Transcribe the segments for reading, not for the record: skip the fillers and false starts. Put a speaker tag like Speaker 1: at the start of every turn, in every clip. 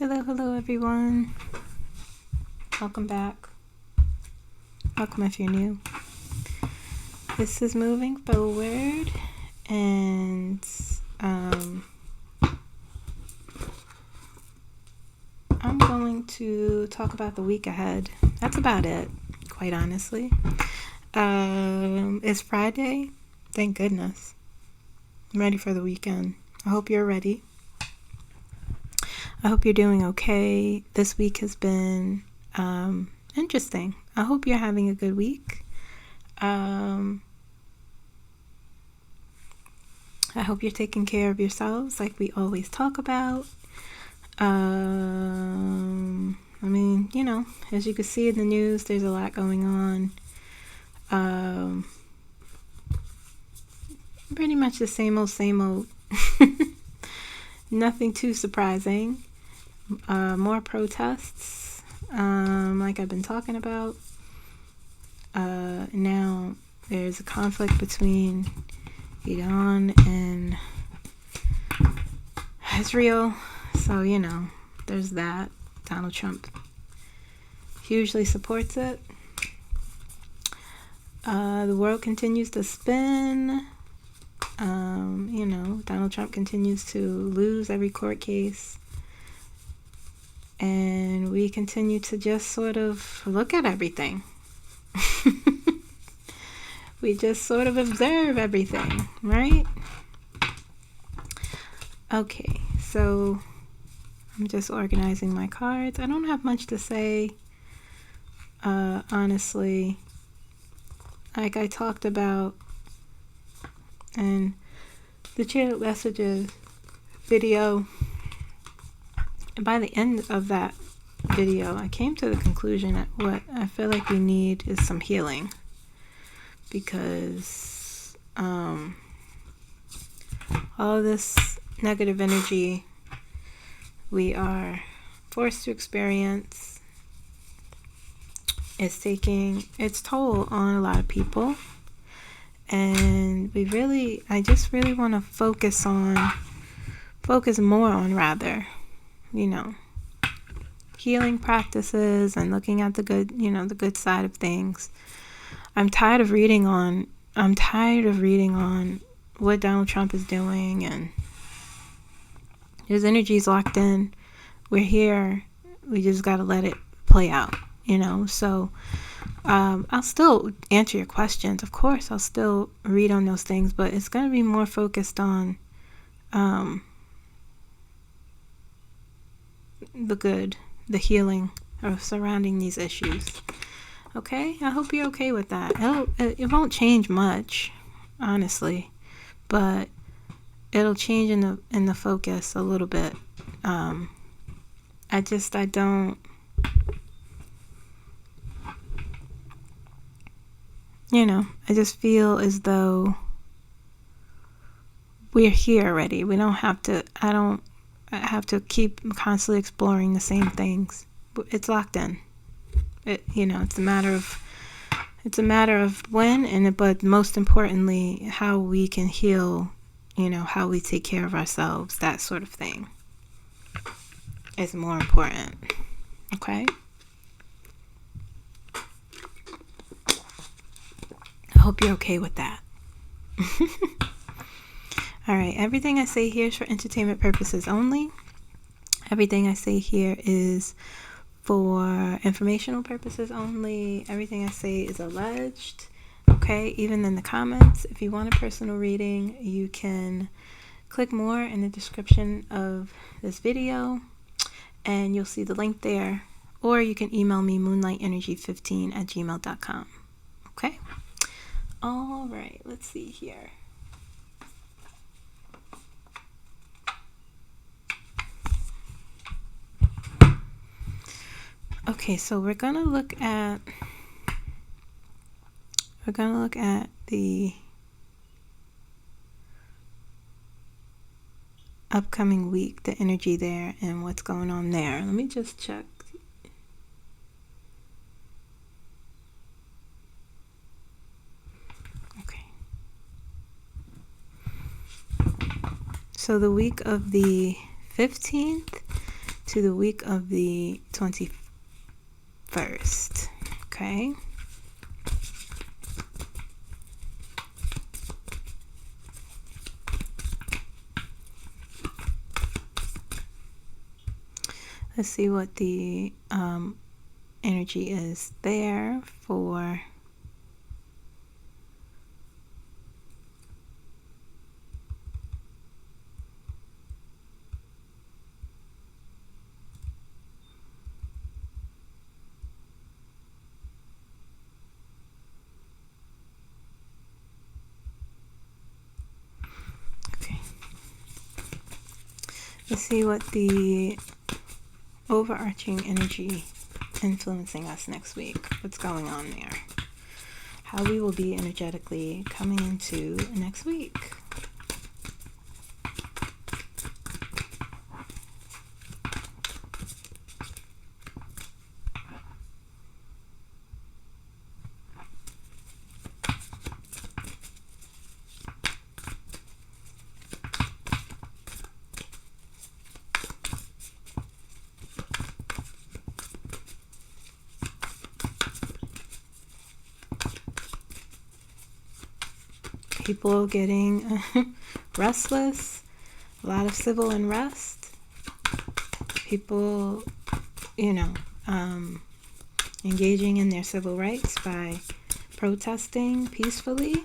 Speaker 1: Hello everyone. Welcome back. Welcome if you're new. This is moving forward, and I'm going to talk about the week ahead. That's about it, quite honestly. It's Friday. Thank goodness. I'm ready for the weekend. I hope you're ready. I hope you're doing okay. This week has been interesting. I hope you're having a good week. I hope you're taking care of yourselves like we always talk about. As you can see in the news, there's a lot going on. Pretty much the same old. Nothing too surprising. More protests, like I've been talking about. Now there's a conflict between Iran and Israel. So, there's that. Donald Trump hugely supports it. The world continues to spin. Donald Trump continues to lose every court case. And we continue to just sort of look at everything. We just sort of observe everything, right? Okay, so I'm just organizing my cards. I don't have much to say, honestly. Like I talked about in the channel messages video, and by the end of that video, I came to the conclusion that what I feel like we need is some healing, because all this negative energy we are forced to experience is taking its toll on a lot of people. And I just really want to focus more on healing practices and looking at the good side of things. I'm tired of reading on what Donald Trump is doing, and his energy's locked in. We're here. We just got to let it play out, so I'll still answer your questions. Of course, I'll still read on those things, but it's going to be more focused on the good, the healing of surrounding these issues. Okay? I hope you're okay with that. It won't change much, honestly, but it'll change in the focus a little bit. I just feel as though we're here already. We don't have to, I have to keep constantly exploring the same things. It's locked in. It's a matter of when, but most importantly, how we can heal, how we take care of ourselves, that sort of thing is more important. Okay? I hope you're okay with that. All right, everything I say here is for entertainment purposes only. Everything I say here is for informational purposes only. Everything I say is alleged. Okay, even in the comments, if you want a personal reading, you can click more in the description of this video, and you'll see the link there. Or you can email me moonlightergy15@gmail.com. Okay? All right, let's see here. Okay, so we're gonna look at the upcoming week, the energy there, and what's going on there. Let me just check. Okay. So the week of the 15th to the week of the 21st. Okay. Let's see what the energy is there for let's see what the overarching energy influencing us next week. What's going on there? How we will be energetically coming into next week. People getting restless, a lot of civil unrest, people, engaging in their civil rights by protesting peacefully.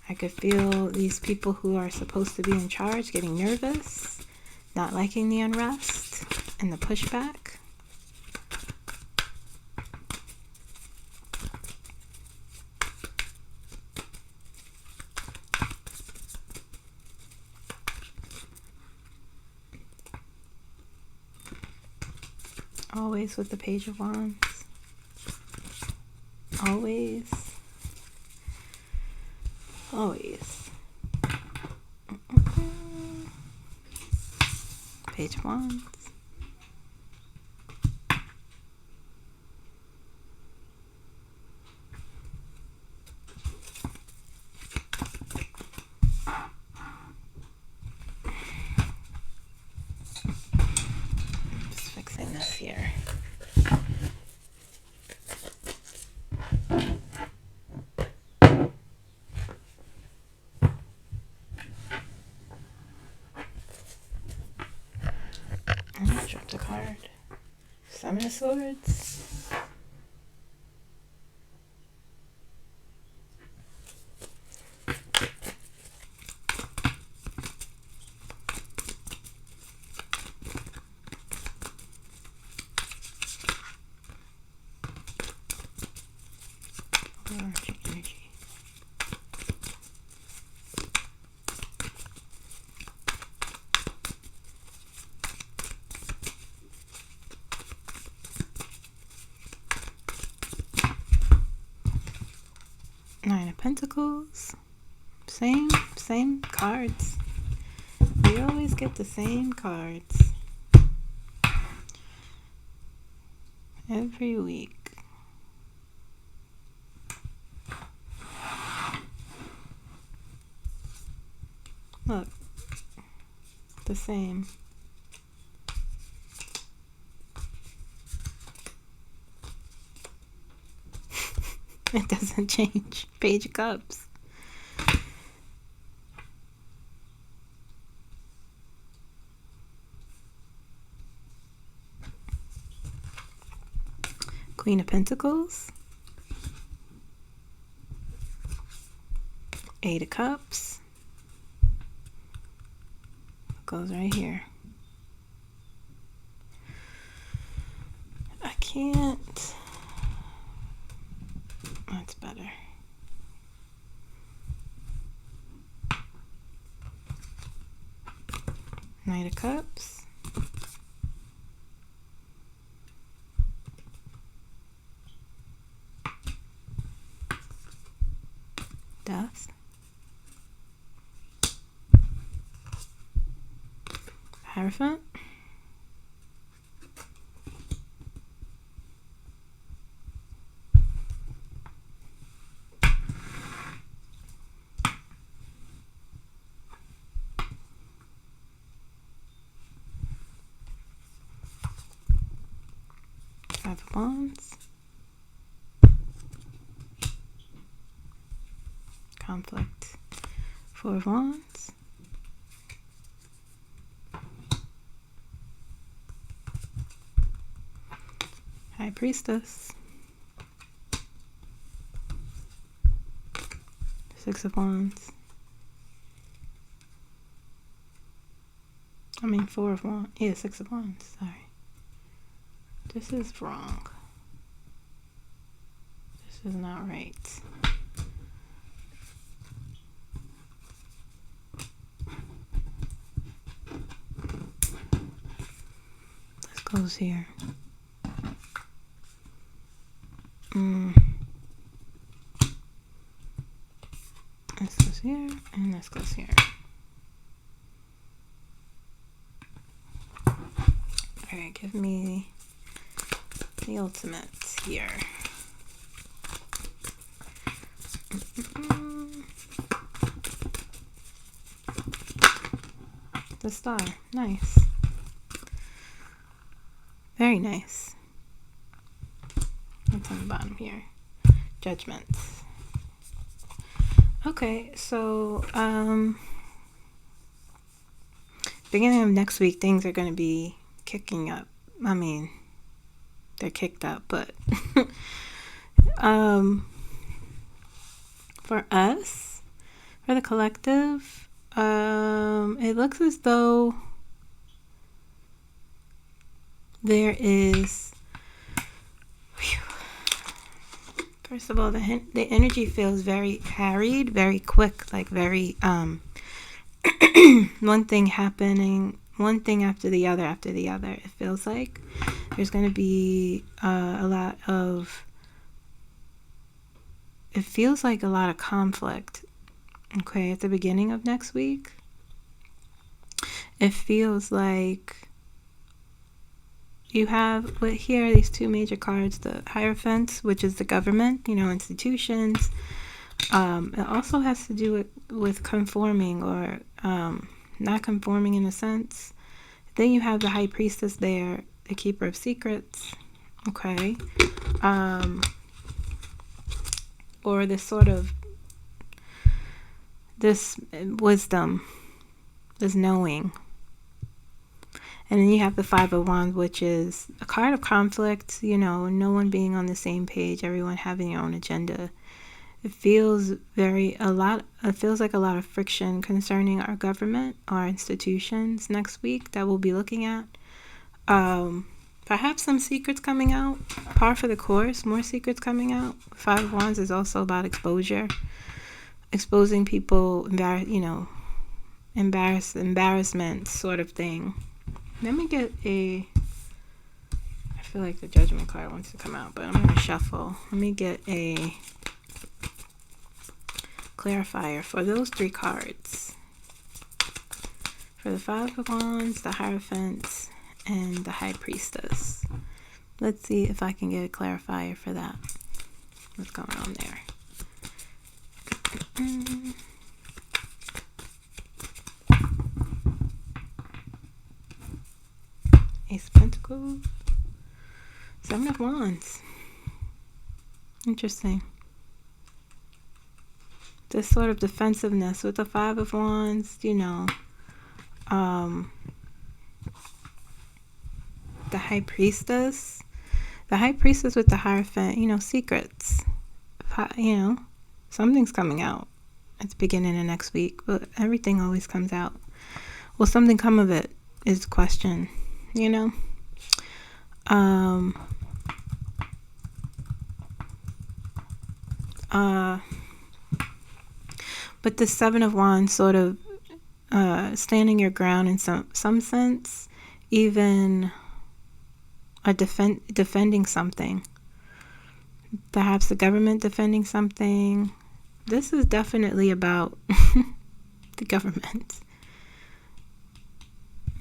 Speaker 1: I could feel these people who are supposed to be in charge getting nervous, not liking the unrest and the pushback. Always with the Page of Wands. Always. Always. Page of Wands. Just fixing this here. Dropped a card. Seven of Swords. Overarching energy. Nine of Pentacles. Same cards. We always get the same cards every week. Look, the same. It doesn't change. Page of Cups. Queen of Pentacles. Eight of Cups. Goes right here. I can't. That's better. Knight of Cups. Death. Hierophant. Five of Wands. Conflict. Four of Wands. High Priestess. Six of Wands. I mean, Four of Wands. Yeah, Six of Wands. Sorry. This is wrong. This is not right. This goes here. This goes here, and this goes here. Alright, give me the ultimate here. The star. Nice. Very nice. What's on the bottom here? Judgment. Okay, so beginning of next week, things are going to be kicking up. I mean, they're kicked up, but for us, for the collective, it looks as though there is, first of all, the energy feels very harried, very quick, like very one thing happening, one thing after the other. It feels like there's going to be a lot of, it feels like a lot of conflict. Okay, at the beginning of next week, it feels like you have, but here are these two major cards, the Hierophant, which is the government, institutions. It also has to do with conforming or not conforming in a sense. Then you have the High Priestess there, the Keeper of Secrets. Okay. Or this sort of, this wisdom, this knowing. And then you have the Five of Wands, which is a card of conflict, no one being on the same page, everyone having their own agenda. It feels like a lot of friction concerning our government, our institutions next week that we'll be looking at. Perhaps some secrets coming out, par for the course, more secrets coming out. Five of Wands is also about exposure, exposing people, embarrassment sort of thing. Let me get I feel like the Judgment card wants to come out, but I'm going to shuffle. Let me get a clarifier for those three cards. For the Five of Wands, the Hierophant, and the High Priestess. Let's see if I can get a clarifier for that. What's going on there? Ace of Pentacles, Seven of Wands. Interesting. This sort of defensiveness with the Five of Wands, the High Priestess. The High Priestess with the Hierophant, secrets. Something's coming out at the beginning of next week, but everything always comes out. Will something come of it is the question, but the Seven of Wands sort of standing your ground in some sense, even defending something. Perhaps the government defending something. This is definitely about the government.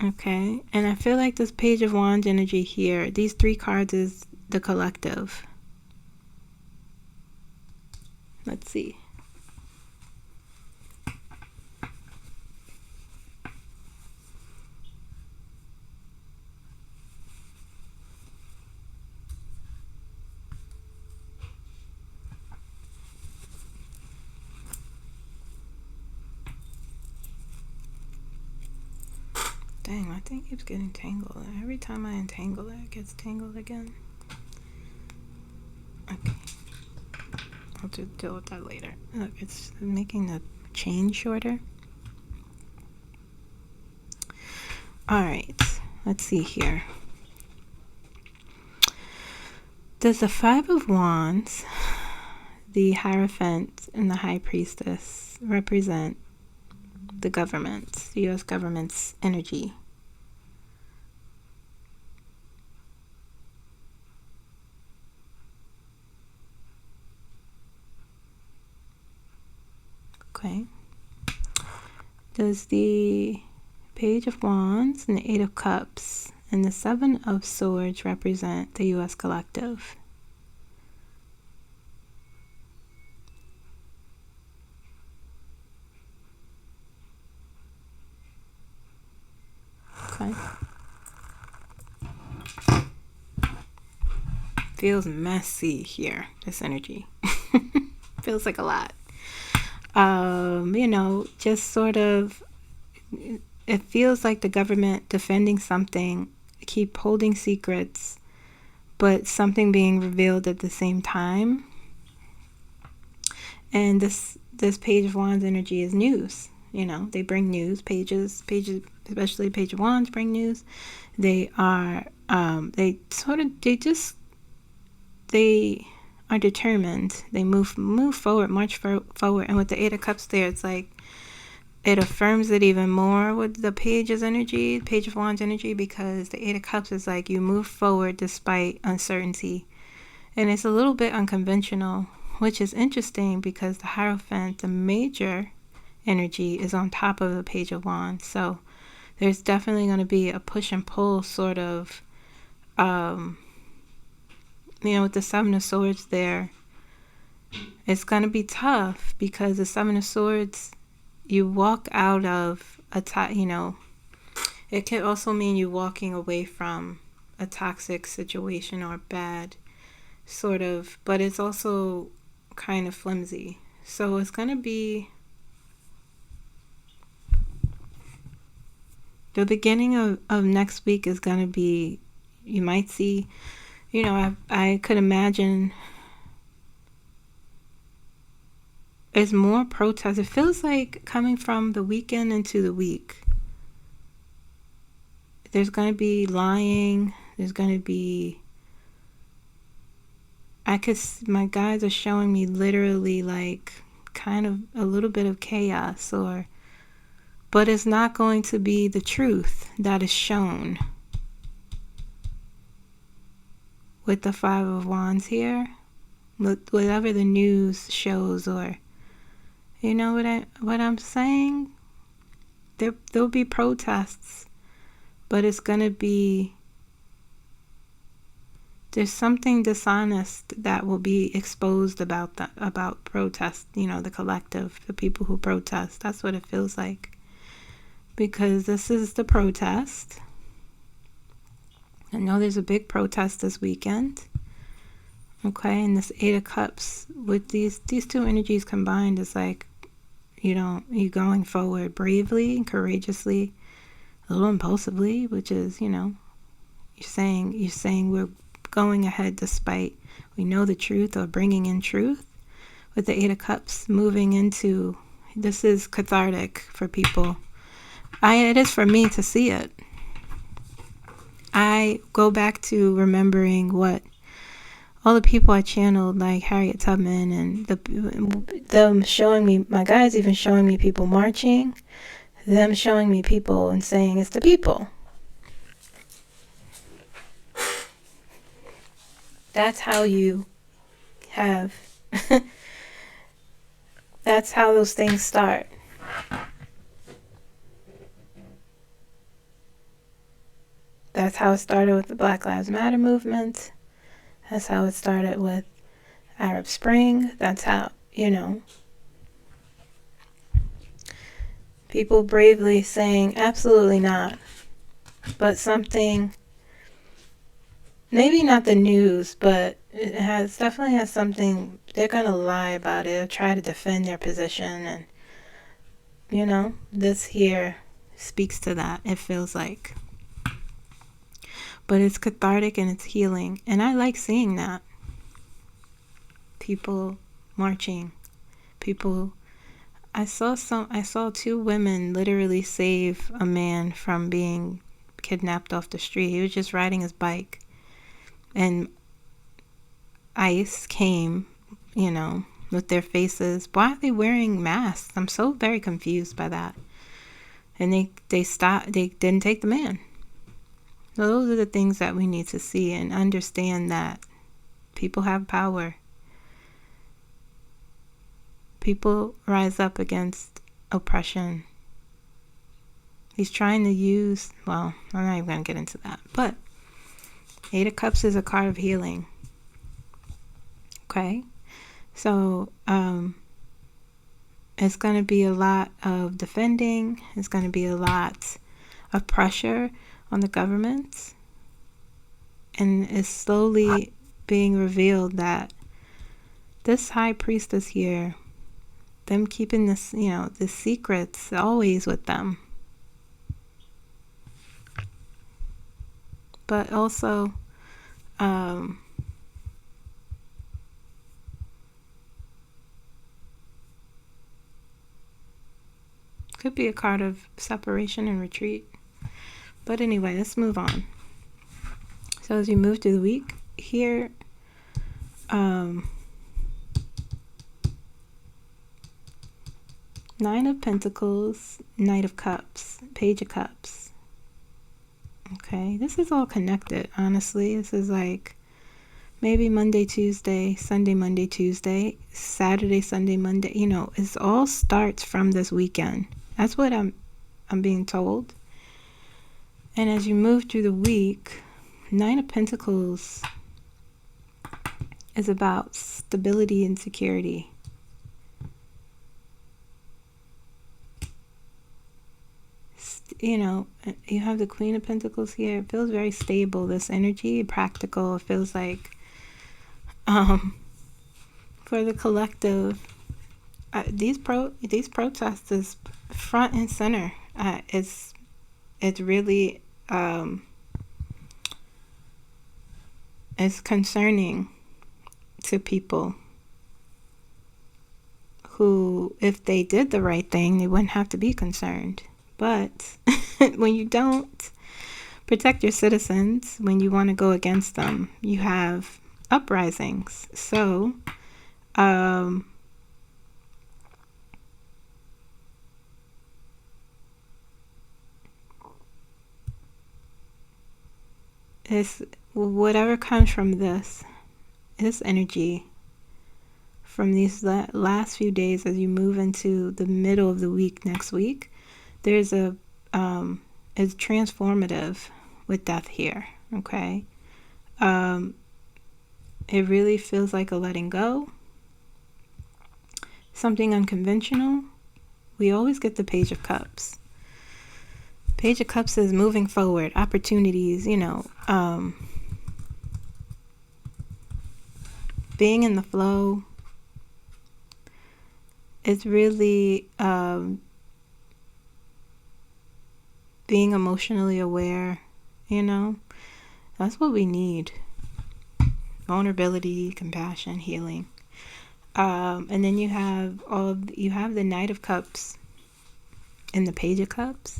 Speaker 1: Okay, and I feel like this Page of Wands energy here, these three cards is the collective. Let's see. Dang, my thing keeps getting tangled. Every time I entangle it, it gets tangled again. Okay. I'll just deal with that later. Look, it's making the chain shorter. Alright, let's see here. Does the Five of Wands, the Hierophant, and the High Priestess represent the government, the U.S. government's energy? Okay. Does the Page of Wands and the Eight of Cups and the Seven of Swords represent the U.S. collective? Okay. Feels messy here, this energy. Feels like a lot. Just sort of, it feels like the government defending something, keep holding secrets, but something being revealed at the same time. And this Page of Wands energy is news. They bring news. Pages, especially Page of Wands bring news. They are, they are determined. They move forward, march forward. And with the Eight of Cups there, it's like it affirms it even more with the Page of Wands energy, because the Eight of Cups is like you move forward despite uncertainty. And it's a little bit unconventional, which is interesting because the Hierophant, the major energy, is on top of the Page of Wands. So there's definitely going to be a push and pull sort of, with the Seven of Swords there. It's going to be tough because the Seven of Swords, you walk out of it can also mean you walking away from a toxic situation or bad sort of, but it's also kind of flimsy. So it's going to be the beginning of next week is going to be, you might see, I could imagine it's more protest. It feels like coming from the weekend into the week. There's going to be lying. There's going to be, my guys are showing me literally like kind of a little bit of chaos, but it's not going to be the truth that is shown with the Five of Wands here. Whatever the news shows, or what I'm saying, there'll be protests, but it's gonna be, there's something dishonest that will be exposed about protest, the collective, the people who protest. That's what it feels like, because this is the protest. I know there's a big protest this weekend. Okay, and this Eight of Cups with these two energies combined is like, you going forward bravely and courageously, a little impulsively, which is, you're saying we're going ahead despite we know the truth, or bringing in truth. With the Eight of Cups moving into, this is cathartic for people. It is for me to see it. I go back to remembering what all the people I channeled, like Harriet Tubman, and them showing me, my guys even showing me people marching, them showing me people and saying it's the people. That's how you have, that's how those things start. That's how it started with the Black Lives Matter movement. That's how it started with Arab Spring. That's how, people bravely saying absolutely not. But something, maybe not the news, but it definitely has something, they're going to lie about it or try to defend their position. And, this here speaks to that, it feels like. But it's cathartic and it's healing. And I like seeing that. People marching. People. I saw 2 women literally save a man from being kidnapped off the street. He was just riding his bike. And ICE came, with their faces. Why are they wearing masks? I'm so very confused by that. And they stopped. They didn't take the man. So those are the things that we need to see and understand, that people have power. People rise up against oppression. He's trying to use, well, I'm not even going to get into that. But 8 of Cups is a card of healing. Okay? So, it's going to be a lot of defending. It's going to be a lot of pressure on the government. And it's slowly being revealed that this high priestess here, them keeping this, the secrets always with them. But also, could be a card of separation and retreat. But anyway, let's move on. So as you move through the week here, 9 of Pentacles, Knight of Cups, Page of Cups. Okay, this is all connected, honestly. This is like maybe Monday, Tuesday, Sunday, Monday, Tuesday, Saturday, Sunday, Monday. It all starts from this weekend. That's what I'm being told. And as you move through the week, 9 of Pentacles is about stability and security. You have the Queen of Pentacles here. It feels very stable, this energy, practical. It feels like for the collective, these protests is front and center. It's really it's concerning to people who, if they did the right thing, they wouldn't have to be concerned. But when you don't protect your citizens, when you want to go against them, you have uprisings. So, it's whatever comes from this energy, from these last few days as you move into the middle of the week next week. There's it's transformative with death here, okay? It really feels like a letting go, something unconventional. We always get the Page of Cups. Page of Cups is moving forward, opportunities, being in the flow. It's really being emotionally aware, that's what we need. Vulnerability, compassion, healing. And then you have the Knight of Cups and the Page of Cups.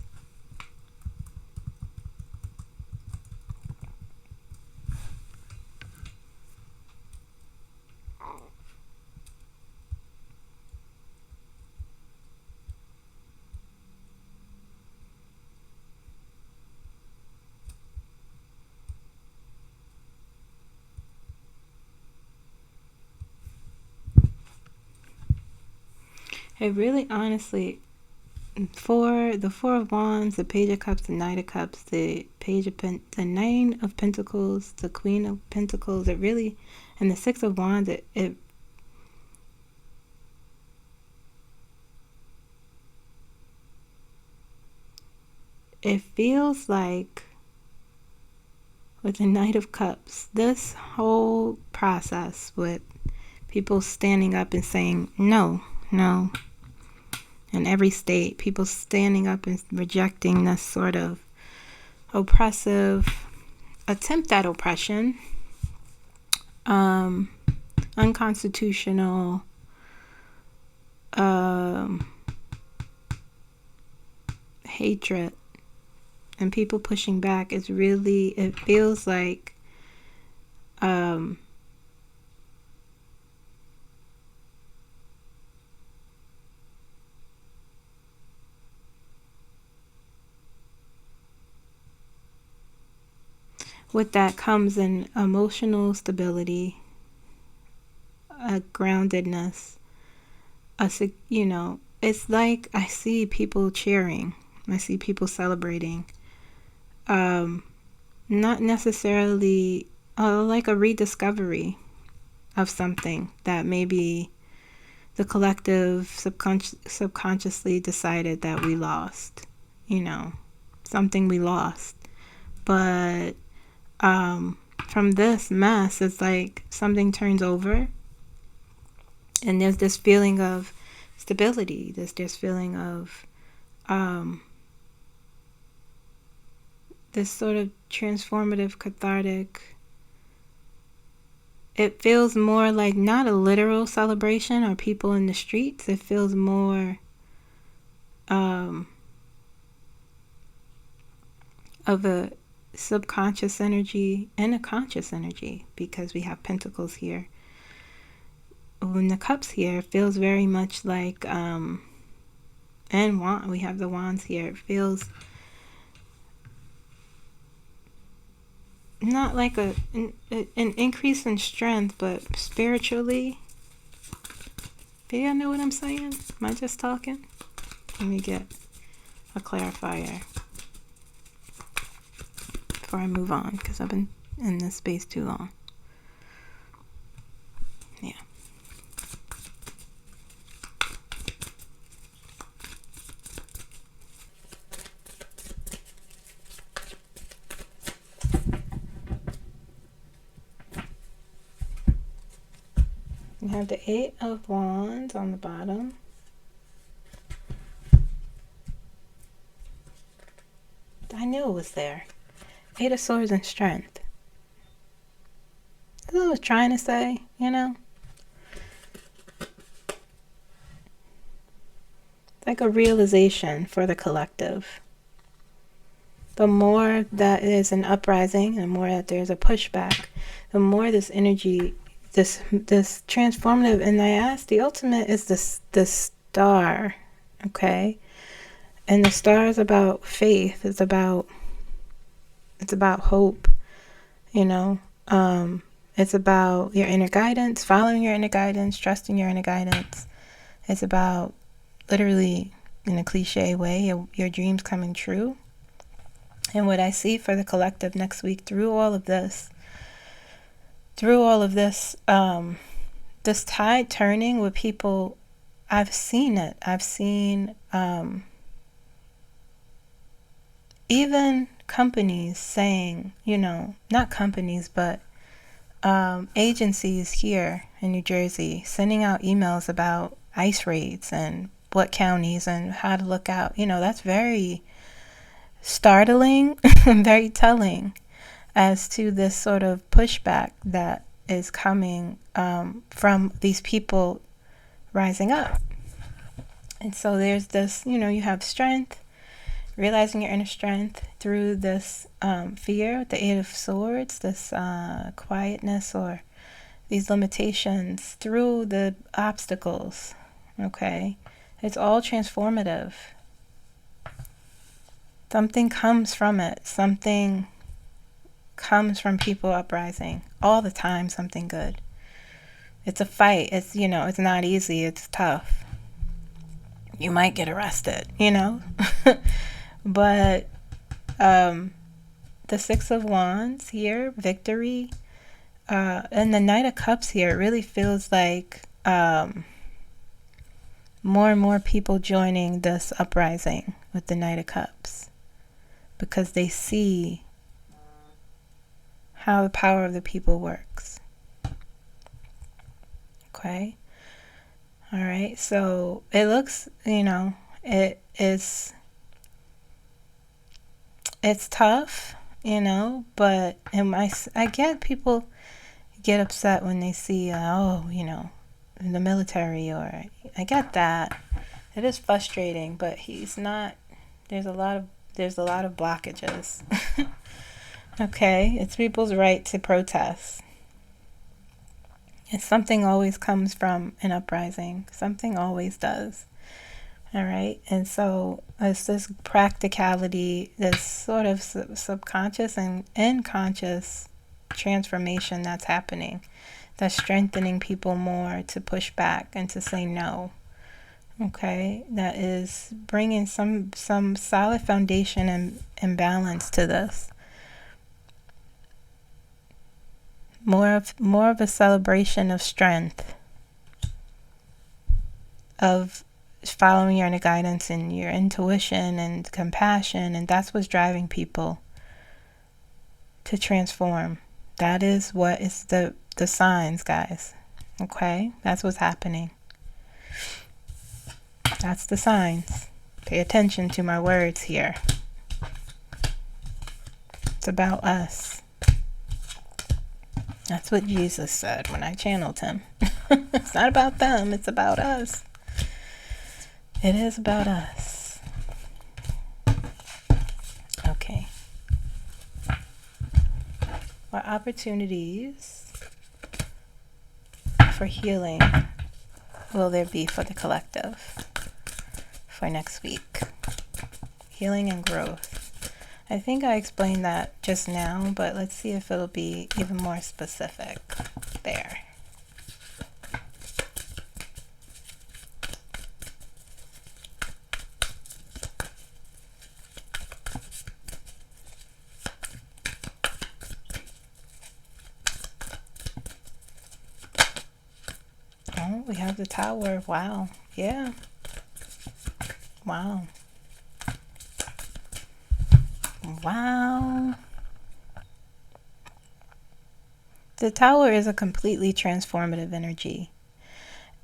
Speaker 1: It really, honestly, for the Four of Wands, the Page of Cups, the Knight of Cups, the the 9 of Pentacles, the Queen of Pentacles, it really, and the 6 of Wands, it feels like with the Knight of Cups, this whole process with people standing up and saying, no, in every state, people standing up and rejecting this sort of oppressive attempt at oppression, unconstitutional, hatred, and people pushing back. Is really, it feels like with that comes an emotional stability, a groundedness, it's like I see people cheering, I see people celebrating, not necessarily like a rediscovery of something that maybe the collective subconsciously decided that we lost, something we lost. But from this mess, it's like something turns over, and there's this feeling of stability, this feeling of this sort of transformative, cathartic. It feels more like not a literal celebration or people in the streets. It feels more of a subconscious energy and a conscious energy, because we have pentacles here. When the cups here, it feels very much like and we have the wands here. It feels not like an increase in strength, but spiritually. Do you know what I'm saying? Am I just talking? Let me get a clarifier before I move on, because I've been in this space too long. Yeah. We have the 8 of Wands on the bottom. I knew it was there. 8 of Swords and Strength. That's what I was trying to say, Like a realization for the collective. The more that is an uprising, the more that there's a pushback, the more this energy, this transformative, and I asked, the ultimate is the star, okay? And the star is about faith. It's about hope, It's about your inner guidance, following your inner guidance, trusting your inner guidance. It's about, literally, in a cliche way, your dreams coming true. And what I see for the collective next week through all of this, this tide turning with people, I've seen it. I've seen even companies saying, not companies, but agencies here in New Jersey sending out emails about ICE raids and what counties and how to look out. That's very startling and very telling as to this sort of pushback that is coming from these people rising up. And so there's this, you have strength, realizing your inner strength through this fear, the 8 of Swords, this quietness or these limitations, through the obstacles, okay? It's all transformative. Something comes from it. Something comes from people uprising. All the time, something good. It's a fight. It's, it's not easy. It's tough. You might get arrested, But the 6 of Wands here, victory, and the Knight of Cups here, it really feels like more and more people joining this uprising with the Knight of Cups, because they see how the power of the people works. Okay? All right, so it looks, it's tough, but I get people get upset when they see, in the military, or I get that. It is frustrating, but he's not, there's a lot of blockages. Okay, it's people's right to protest. And something always comes from an uprising. Something always does. All right. And so it's this practicality, this sort of subconscious and unconscious transformation that's happening, that's strengthening people more to push back and to say no. Okay. That is bringing some solid foundation and balance to this. More of a celebration of strength, of following your inner guidance and your intuition and compassion, and that's what's driving people to transform. That is what is the signs, guys. Okay? That's what's happening. That's the signs. Pay attention to my words here. It's about us. That's what Jesus said when I channeled him. It's not about them, it's about us. It is about us. Okay. What opportunities for healing will there be for the collective for next week? Healing and growth. I think I explained that just now, but let's see if it'll be even more specific there. Oh, we have the Tower. Wow. Yeah. Wow. Wow. The Tower is a completely transformative energy.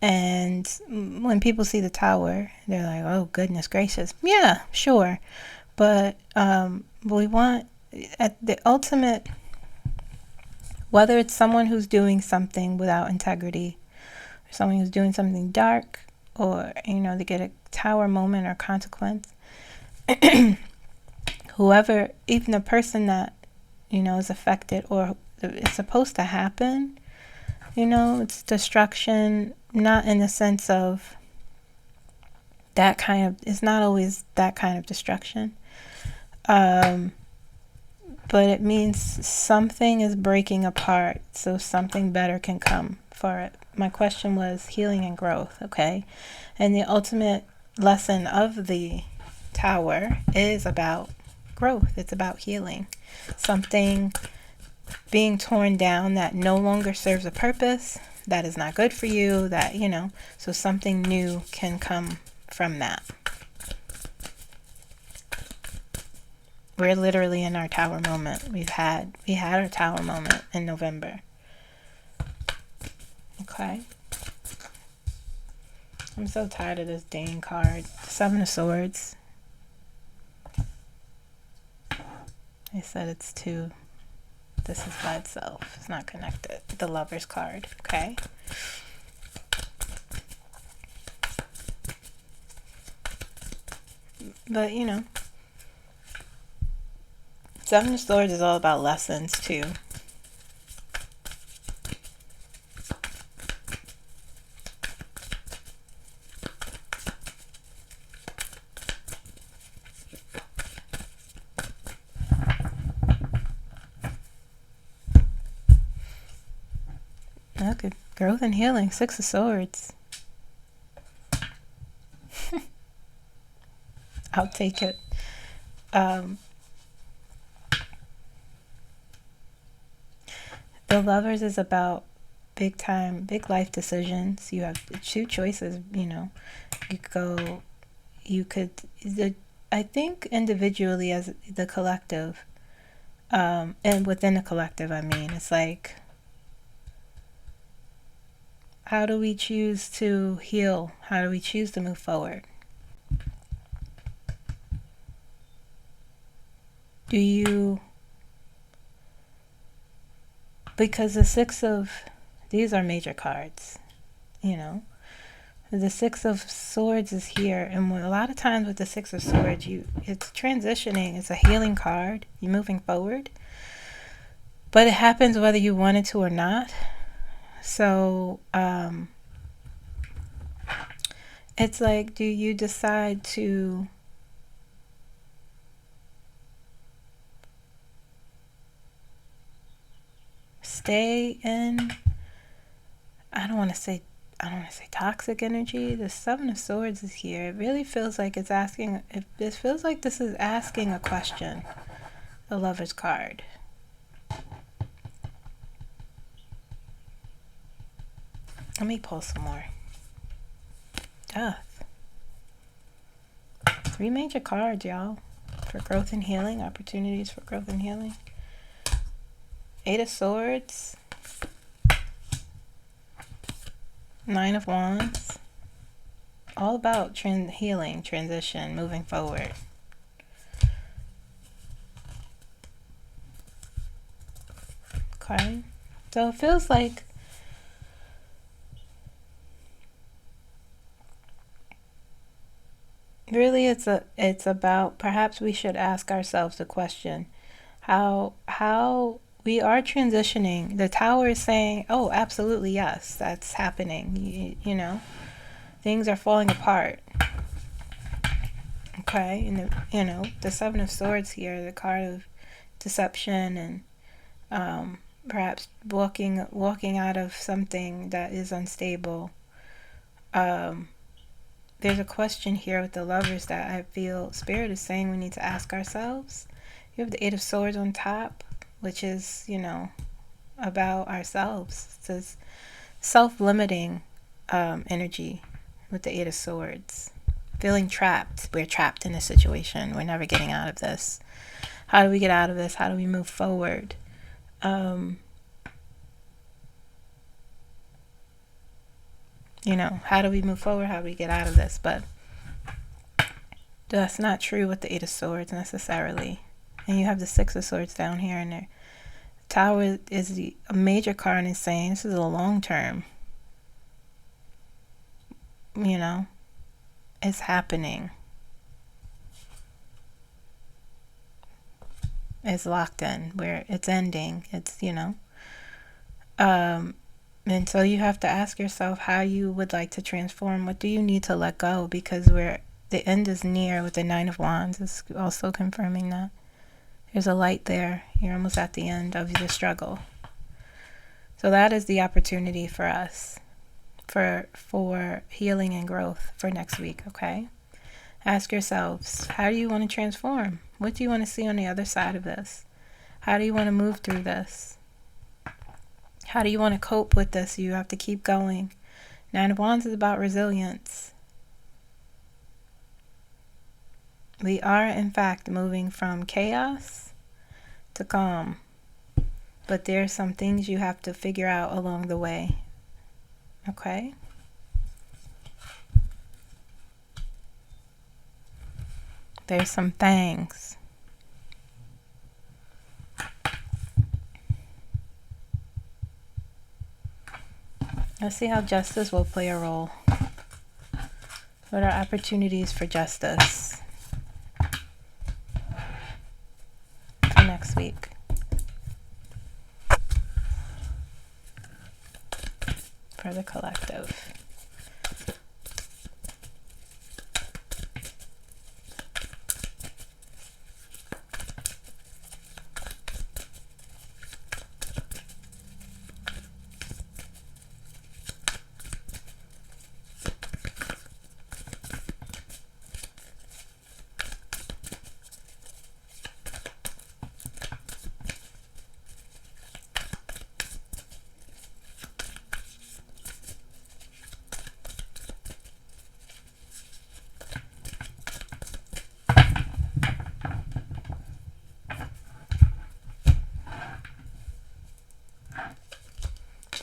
Speaker 1: And when people see the Tower, they're like, oh, goodness gracious. Yeah, sure. But we want, at the ultimate, whether it's someone who's doing something without integrity, or someone who's doing something dark, or, they get a Tower moment or consequence, whoever, even the person that, is affected or it's supposed to happen, it's destruction, not in the sense of that kind of, it's not always that kind of destruction. But it means something is breaking apart so something better can come for it. My question was healing and growth, okay? And the ultimate lesson of the Tower is about growth. It's about healing. Something being torn down that no longer serves a purpose, that is not good for you, that, so something new can come from that. We're literally in our Tower moment. We had our Tower moment in November. Okay. I'm so tired of this dang card. Seven of Swords. I said it's two. This is by itself. It's not connected. The Lover's card. Okay. But, Seven of Swords is all about lessons, too. Okay, growth and healing. Six of Swords. I'll take it. The Lovers is about big life decisions. You have two choices, I think individually as the collective, and within the collective, it's like, how do we choose to heal? How do we choose to move forward? Do you, because the these are major cards, you know. The Six of Swords is here, and a lot of times with the Six of Swords, it's transitioning. It's a healing card. You're moving forward, but it happens whether you wanted to or not. So it's like, do you decide to stay in, I don't want to say toxic energy? The Seven of Swords is here. It really feels like it feels like this is asking a question. The Lover's card. Let me pull some more. Death. 3 major cards, y'all. For growth and healing. Opportunities for growth and healing. 8 of Swords. 9 of Wands. All about healing, transition, moving forward. Okay. So it feels like really it's about, perhaps we should ask ourselves the question, how we are transitioning. The Tower is saying, oh, absolutely, yes, that's happening. You know, things are falling apart. Okay, and the Seven of Swords here, the card of deception and perhaps walking out of something that is unstable. There's a question here with the Lovers that I feel Spirit is saying we need to ask ourselves. You have the 8 of Swords on top, which is, about ourselves. It says self-limiting energy with the 8 of Swords. Feeling trapped. We're trapped in a situation. We're never getting out of this. How do we get out of this? How do we move forward? How do we move forward? How do we get out of this? But that's not true with the 8 of Swords necessarily. And you have the 6 of Swords down here, and the Tower is a major card, and is saying this is a long term. It's happening. It's locked in, where it's ending. It's, and so you have to ask yourself how you would like to transform. What do you need to let go? Because the end is near with the 9 of Wands. It's also confirming that. There's a light there. You're almost at the end of the struggle. So that is the opportunity for us for healing and growth for next week, okay? Ask yourselves, how do you want to transform? What do you want to see on the other side of this? How do you want to move through this? How do you want to cope with this? You have to keep going. 9 of Wands is about resilience. We are, in fact, moving from chaos to calm. But there are some things you have to figure out along the way. Okay? There's some things. Let's see how justice will play a role. What are opportunities for justice for next week? For the collective.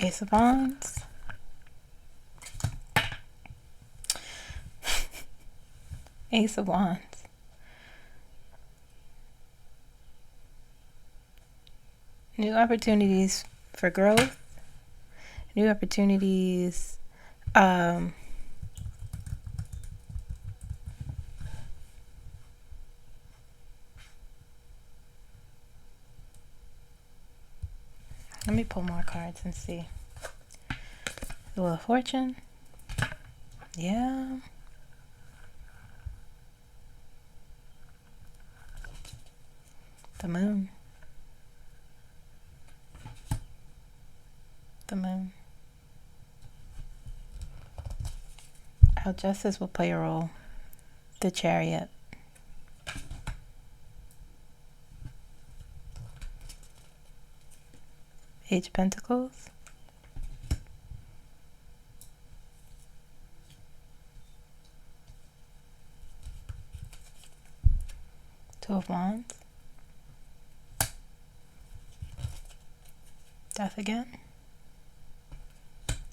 Speaker 1: Ace of Wands. Ace of Wands. New opportunities for growth. New opportunities. Let me pull more cards and see. The Wheel of Fortune. Yeah. The Moon. The Moon. How justice will play a role. The Chariot. Page of Pentacles. Two of Wands. Death again.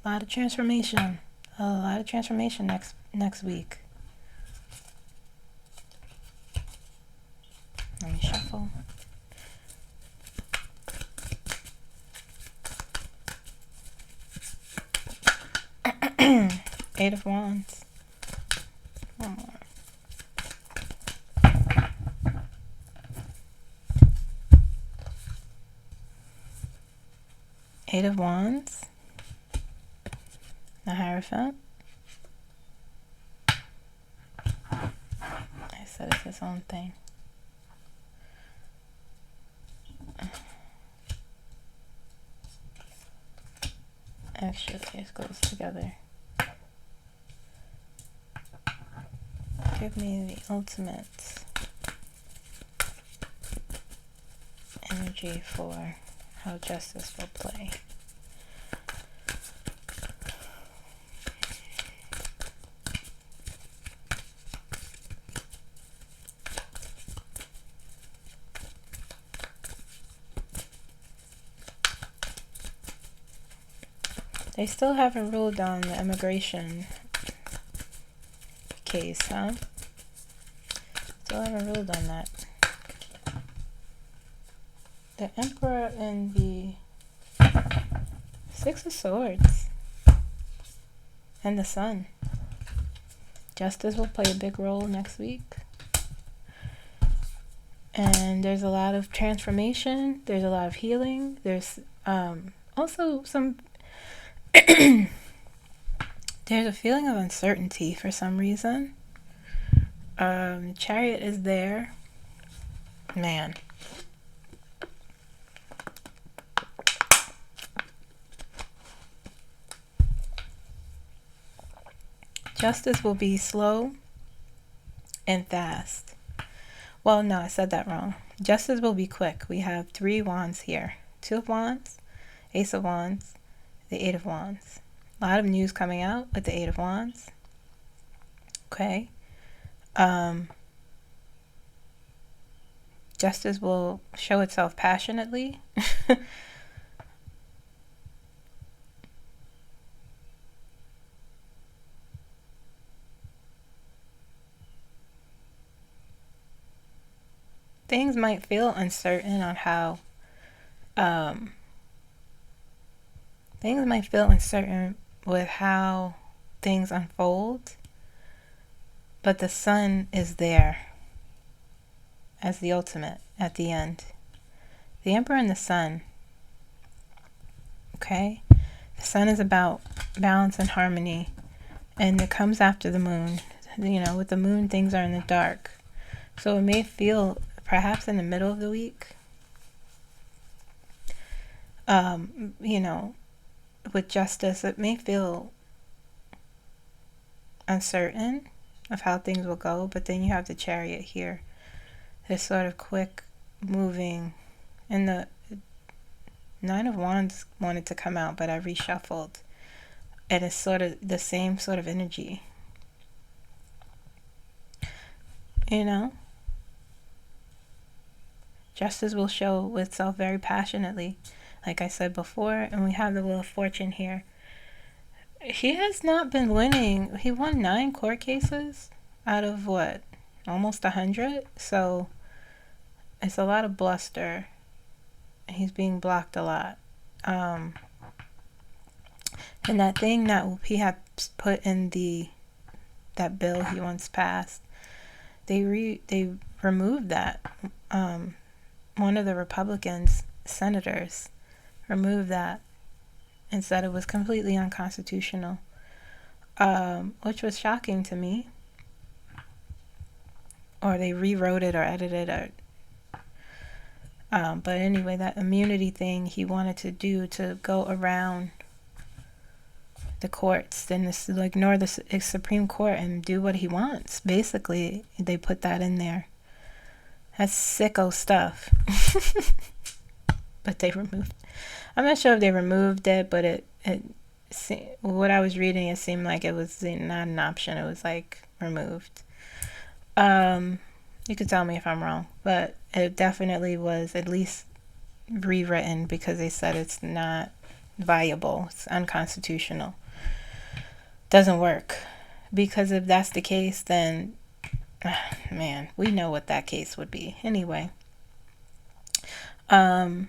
Speaker 1: A lot of transformation. A lot of transformation next week. Let me shuffle. Eight of Wands. One more. Eight of Wands. The Hierophant. I said it's its own thing. Actually, it goes together. Give me the ultimate energy for how justice will play. They still haven't ruled on the immigration case, huh? Still haven't ruled on that. The Emperor and the Six of Swords and the Sun. Justice will play a big role next week. And there's a lot of transformation. There's a lot of healing. There's also some there's a feeling of uncertainty for some reason. Chariot is there. Man. Justice will be slow and fast. Well, no, I said that wrong. Justice will be quick. We have 3 wands here. 2 of Wands, Ace of Wands, the 8 of Wands. A lot of news coming out with the 8 of Wands. Okay. Justice will show itself passionately. Things might feel uncertain on how things might feel uncertain with how things unfold, but the Sun is there as the ultimate at the end. The Emperor and the Sun. Okay? The Sun is about balance and harmony, and it comes after the Moon. You know, with the Moon, things are in the dark. So it may feel, perhaps in the middle of the week, you know, with justice, it may feel uncertain of how things will go, but then you have the Chariot here. This sort of quick moving, and the 9 of Wands wanted to come out, but I reshuffled, and it's sort of the same sort of energy, you know. Justice will show itself very passionately, like I said before, and we have the Wheel of Fortune here. He has not been winning. He won 9 court cases out of what? Almost 100? So it's a lot of bluster. He's being blocked a lot. And that thing that he had put in that bill he once passed, they removed that. One of the Republicans senators removed that and said it was completely unconstitutional, which was shocking to me. Or they rewrote it or edited it. But anyway, that immunity thing he wanted to do to go around the courts and ignore the Supreme Court and do what he wants. Basically, they put that in there. That's sicko stuff. But they removed. I'm not sure if they removed it, but what I was reading, it seemed like it was not an option. It was like removed. You could tell me if I'm wrong, but it definitely was at least rewritten because they said it's not viable. It's unconstitutional. Doesn't work. Because if that's the case, then, man, we know what that case would be. Anyway. So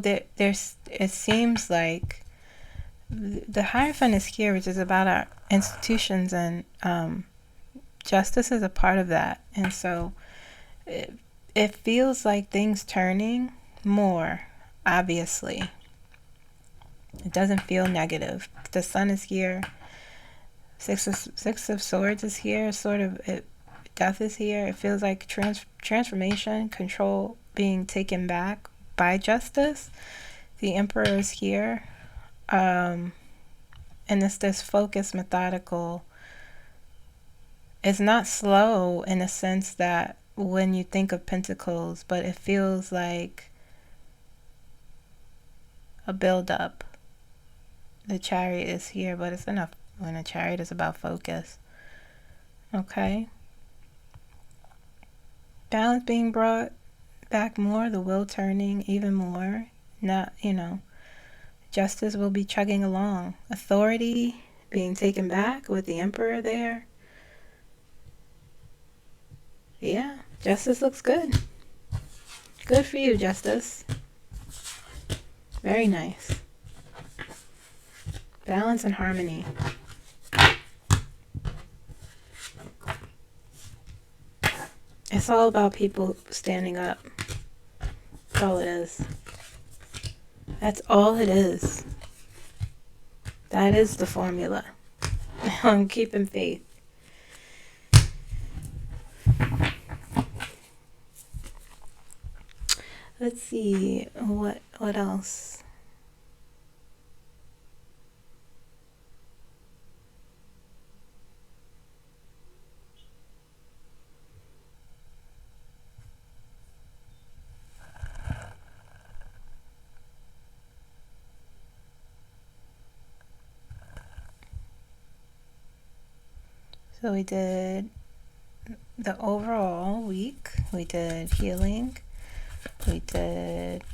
Speaker 1: it seems like the Hierophant is here, which is about our institutions, and justice is a part of that. And so it feels like things turning more, obviously. It doesn't feel negative. The Sun is here. Six of Swords is here. Death is here. It feels like transformation, control being taken back by justice. The Emperor is here. And it's this focused, methodical. It's not slow in the sense that when you think of Pentacles, but it feels like a build-up. The Chariot is here, but it's enough when a Chariot is about focus. Okay? Balance being brought back more, the wheel turning even more. Not, justice will be chugging along. Authority being taken back with the Emperor there. Yeah, justice looks good. Good for you, Justice. Very nice. Balance and harmony. It's all about people standing up. That's all it is. That's all it is. That is the formula. I'm keeping faith. Let's see, what else? So we did the overall week. We did healing. We did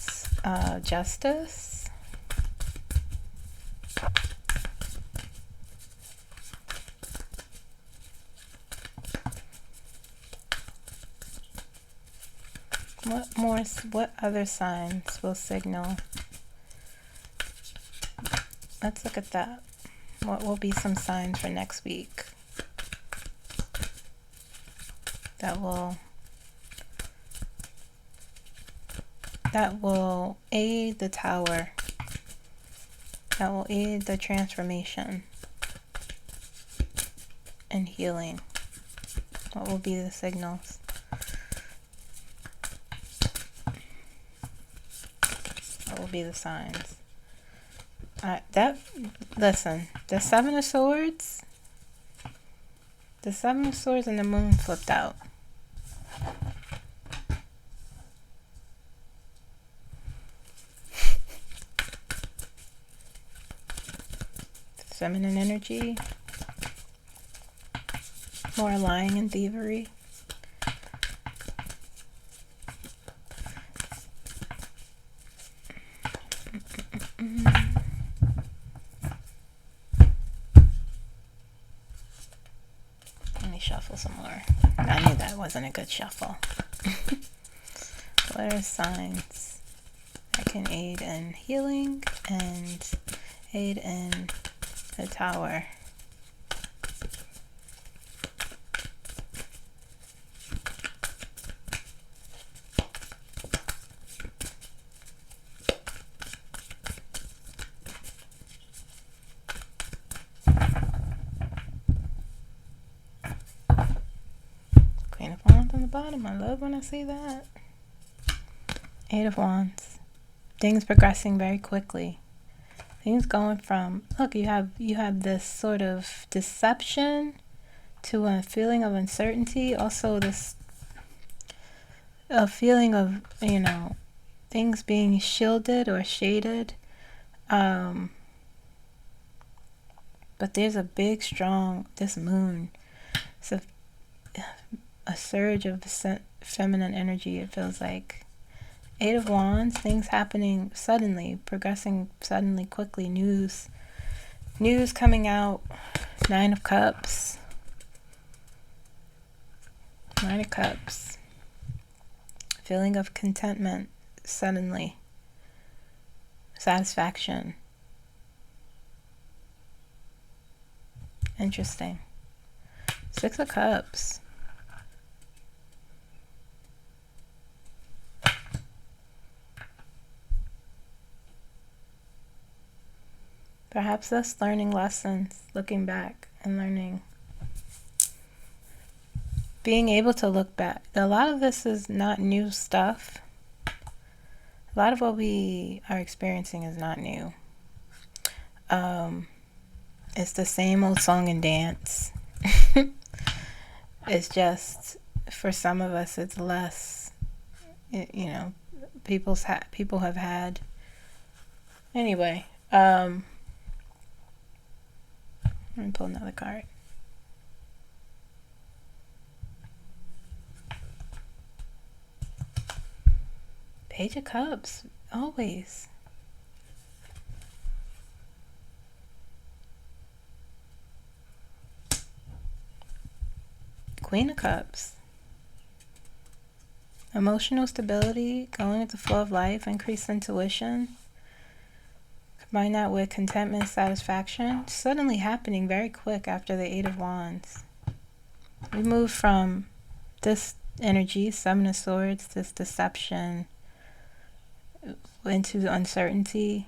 Speaker 1: justice. What other signs will signal? Let's look at that. What will be some signs for next week that will aid the Tower, that will aid the transformation and healing? What will be the signals? What will be the signs? Listen, the Seven of Swords and the Moon flipped out. Feminine energy, more lying and thievery. Let me shuffle some more. I knew that that wasn't a good shuffle. What are signs that can aid in healing and aid in the Tower? Queen of Wands on the bottom. I love when I see that. Eight of Wands. Things progressing very quickly. Things going from, look, you have this sort of deception to a feeling of uncertainty. Also this a feeling of, things being shielded or shaded. But there's a big, strong, this moon. It's a surge of feminine energy, it feels like. Eight of Wands, things happening suddenly, progressing suddenly, quickly, news coming out. Nine of Cups. Nine of Cups. Feeling of contentment, suddenly. Satisfaction. Interesting. Six of Cups. Perhaps us learning lessons, looking back and learning. Being able to look back. A lot of this is not new stuff. A lot of what we are experiencing is not new. It's the same old song and dance. It's just, for some of us, it's less, people have had. Anyway, let me pull another card. Page of Cups, always. Queen of Cups. Emotional stability, going with the flow of life, increased intuition. Combine that with contentment, satisfaction. Suddenly happening very quick after the Eight of Wands. We move from this energy, Seven of Swords, this deception, into uncertainty.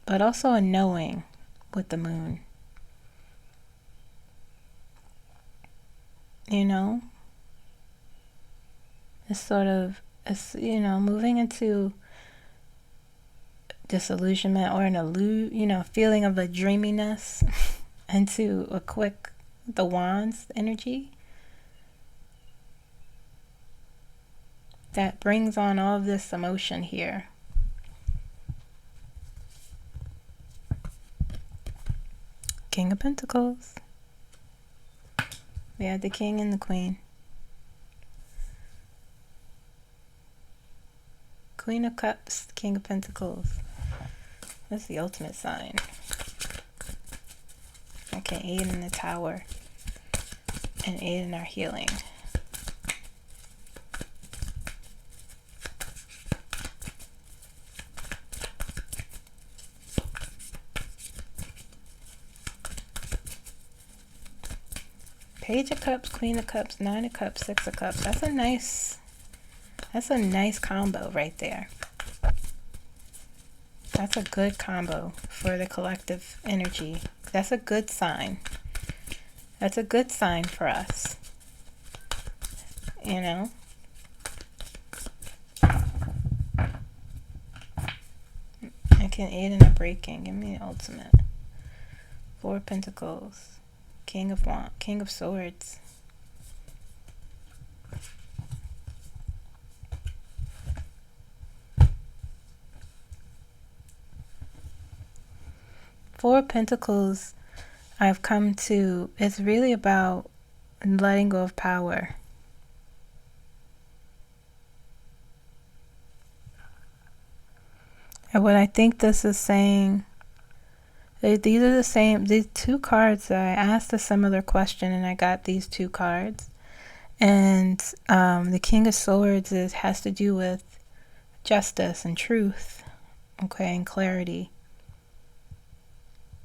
Speaker 1: But also a knowing with the moon. It's sort of, moving into disillusionment or feeling of a dreaminess into a quick, the Wands energy that brings on all of this emotion here. King of Pentacles. We have the King and the Queen. Queen of Cups, King of Pentacles. That's the ultimate sign. I can aid in the Tower and aid in our healing. Page of Cups, Queen of Cups, Nine of Cups, Six of Cups. That's a nice combo right there. That's a good combo for the collective energy. That's a good sign. That's a good sign for us. I can aid in a breaking. Give me the ultimate. Four of Pentacles. King of Wands, King of Swords. Four of Pentacles, I've come to, it's really about letting go of power. And what I think this is saying These are the same, these two cards. I asked a similar question and I got these two cards. And the King of Swords has to do with justice and truth, okay, and clarity.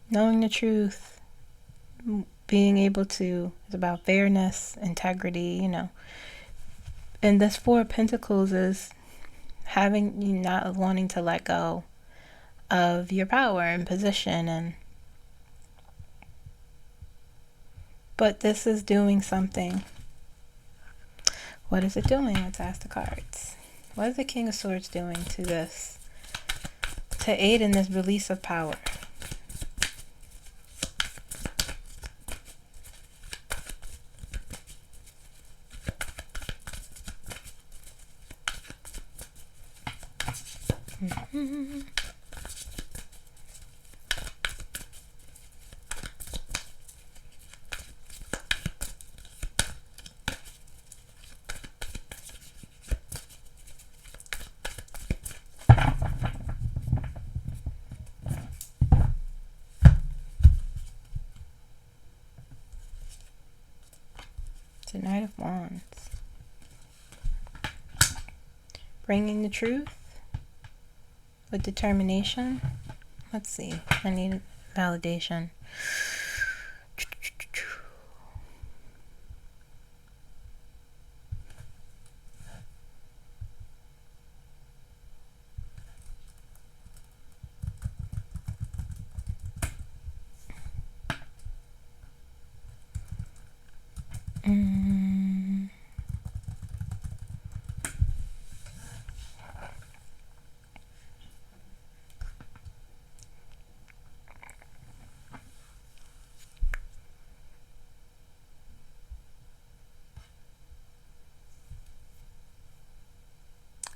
Speaker 1: Knowing the truth, being able to, it's about fairness, integrity, you know. And this Four of Pentacles is having you not wanting to let go of your power and position, but this is doing something. What is it doing? Let's ask the cards. What is the King of Swords doing to this, to aid in this release of power? The Knight of Wands. Bringing the truth with determination. Let's see. I need validation.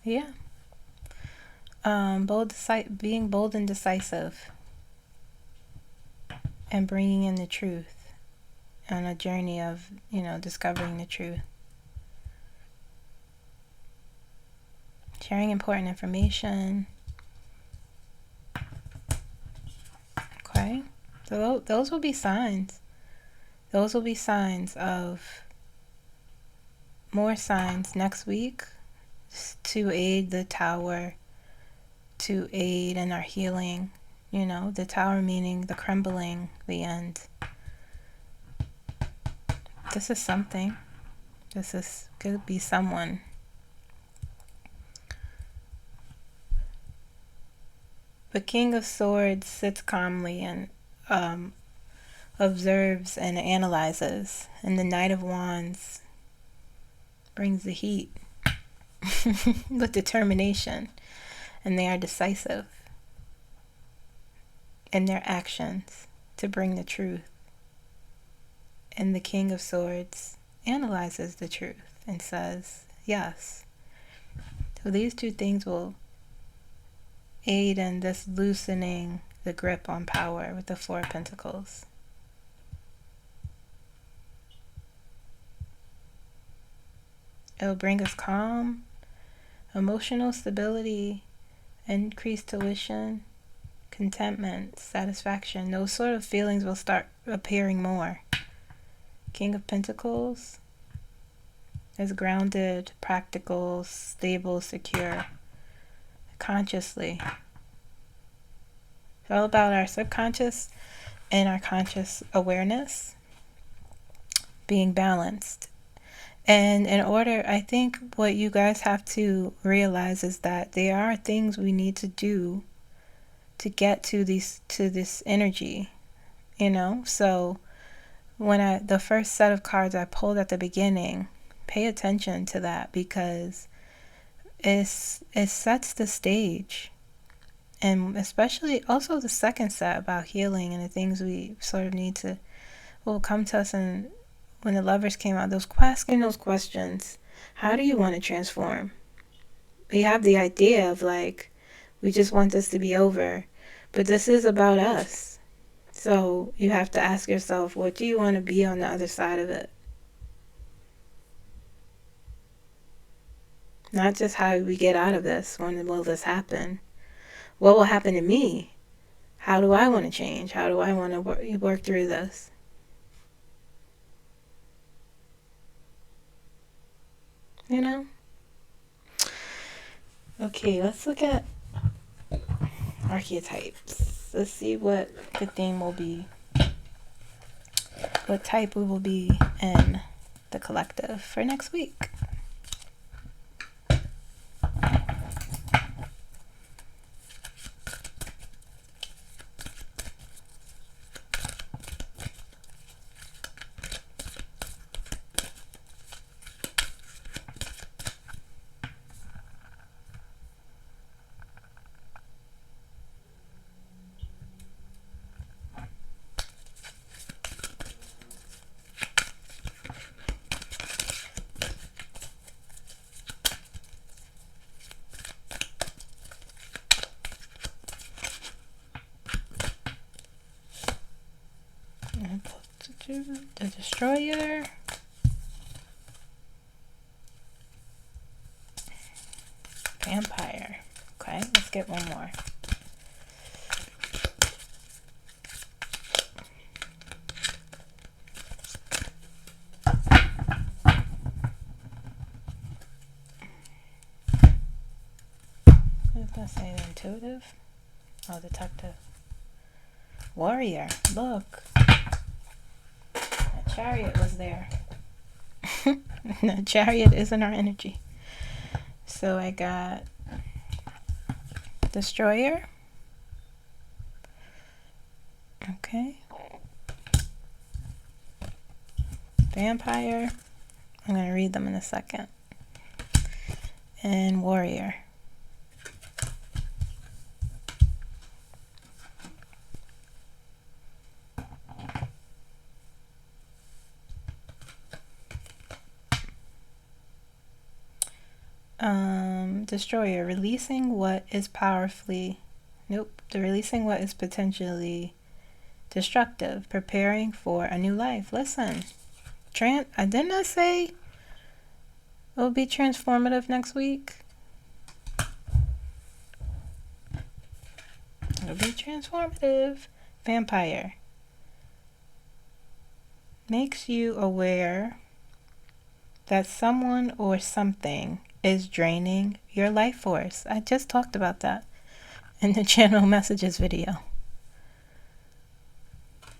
Speaker 1: Yeah. Being bold and decisive, and bringing in the truth on a journey of, you know, discovering the truth. Sharing important information. Okay. So those will be signs. Those will be signs of more signs next week to aid the Tower, to aid in our healing. You know, the Tower meaning the crumbling, the end. This is something. Could be someone. The King of Swords sits calmly and observes and analyzes, and the Knight of Wands brings the heat with determination, and they are decisive in their actions to bring the truth. And the King of Swords analyzes the truth and says, yes. So these two things will aid in this loosening the grip on power with the Four of Pentacles. It'll bring us calm, emotional stability, increased tuition, contentment, satisfaction. Those sort of feelings will start appearing more. King of Pentacles is grounded, practical, stable, secure, consciously. It's all about our subconscious and our conscious awareness being balanced. And in order, I think what you guys have to realize is that there are things we need to do to get to this energy, you know. So when the first set of cards I pulled at the beginning, pay attention to that, because it sets the stage. And especially also the second set about healing and the things we sort of need to, will come to us. And when the Lovers came out, those questions, how do you want to transform? We have the idea of like, we just want this to be over, but this is about us. So you have to ask yourself, what do you want to be on the other side of it? Not just how we get out of this. When will this happen? What will happen to me? How do I want to change? How do I want to work through this? You know? Okay, let's look at archetypes. Let's see what the theme will be. What type we will be in the collective for next week. The Destroyer. Vampire. Okay, let's get one more. What does that say? Intuitive? Oh, detective. Warrior. Look. A chariot was there. No, chariot isn't our energy. So I got Destroyer. Okay. Vampire. I'm going to read them in a second. And Warrior. Destroyer, releasing what is releasing what is potentially destructive, preparing for a new life. Listen, didn't I say it will be transformative next week? It'll be transformative. Vampire. Makes you aware that someone or something is draining your life force. I just talked about that in the channel messages video.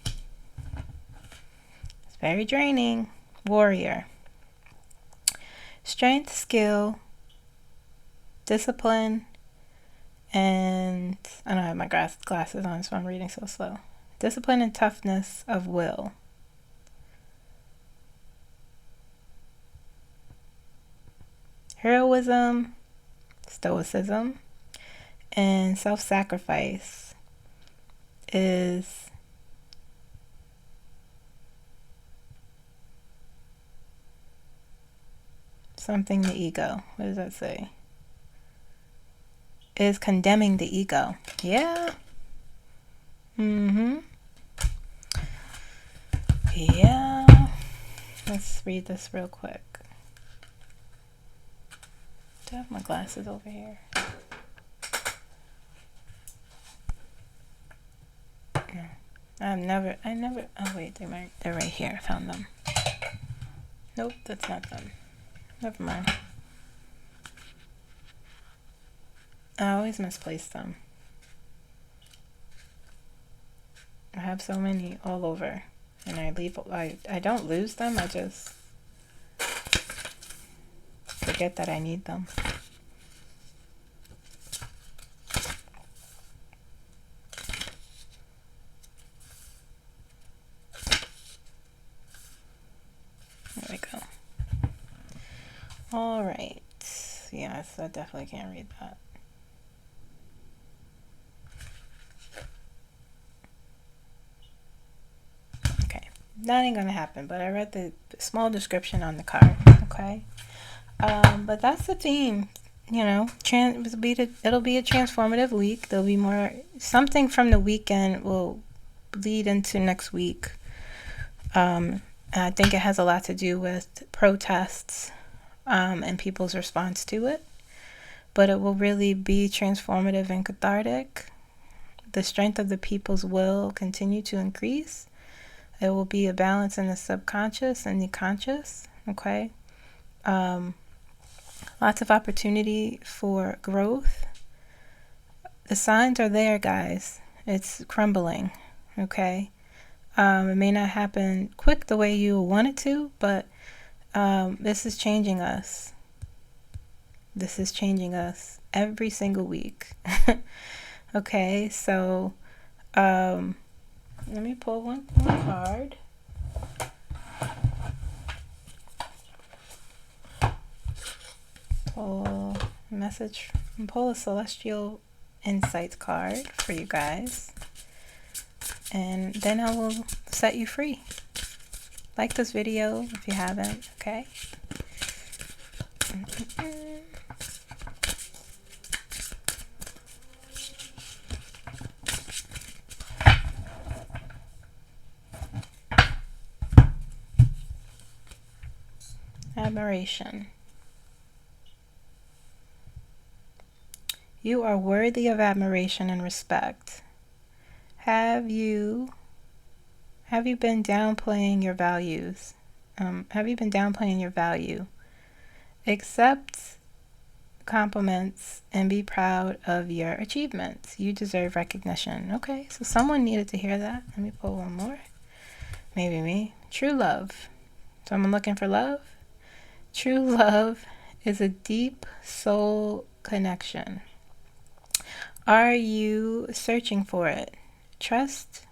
Speaker 1: It's very draining. Warrior. Strength, skill, discipline, and I don't have my glasses on, so I'm reading so slow. Discipline and toughness of will. Heroism, stoicism, and self-sacrifice is something the ego. What does that say? Is condemning the ego. Yeah. Yeah. Let's read this real quick. Do I have my glasses over here? No. Oh wait, they're right here. I found them. Nope, that's not them. Never mind. I always misplace them. I have so many all over, and I don't lose them, I just forget that I need them. There we go. All right. Yes, I definitely can't read that. Okay, that ain't gonna happen, but I read the small description on the card. Okay. But that's the theme, you know. It'll be a transformative week. There'll be more. Something from the weekend will lead into next week. I think it has a lot to do with protests and people's response to it. But it will really be transformative and cathartic. the strength of the people's will continue to increase. There will be a balance in the subconscious and the conscious, okay? Lots of opportunity for growth. The signs are there, guys. It's crumbling, okay? It may not happen quick the way you want it to, but this is changing us. This is changing us every single week. Okay, so let me pull one more card. Pull a message, pull a celestial insights card for you guys, and then I will set you free. Like this video if you haven't, okay? Admiration. You are worthy of admiration and respect. Have you been downplaying your values? Have you been downplaying your value? Accept compliments and be proud of your achievements. You deserve recognition. Okay, so someone needed to hear that. Let me pull one more. Maybe me. True love. Someone looking for love? True love is a deep soul connection. Are you searching for it? Trust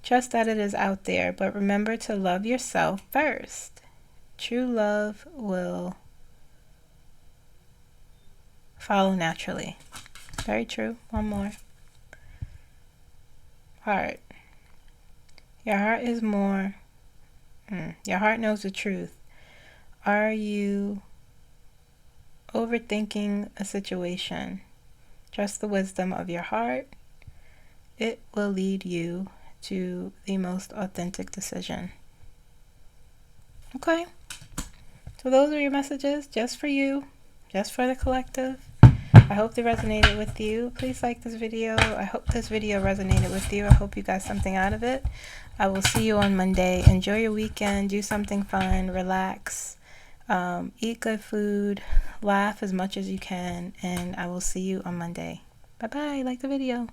Speaker 1: that it is out there, but remember to love yourself first. True love will follow naturally. Very true. One more. Heart. Your heart is more. Your heart knows the truth. Are you overthinking a situation? Trust the wisdom of your heart. It will lead you to the most authentic decision. Okay. So those are your messages, just for you, just for the collective. I hope they resonated with you. Please like this video. I hope this video resonated with you. I hope you got something out of it. I will see you on Monday. Enjoy your weekend. Do something fun. Relax. Eat good food. Laugh as much as you can. And I will see you on Monday. Bye-bye. Like the video.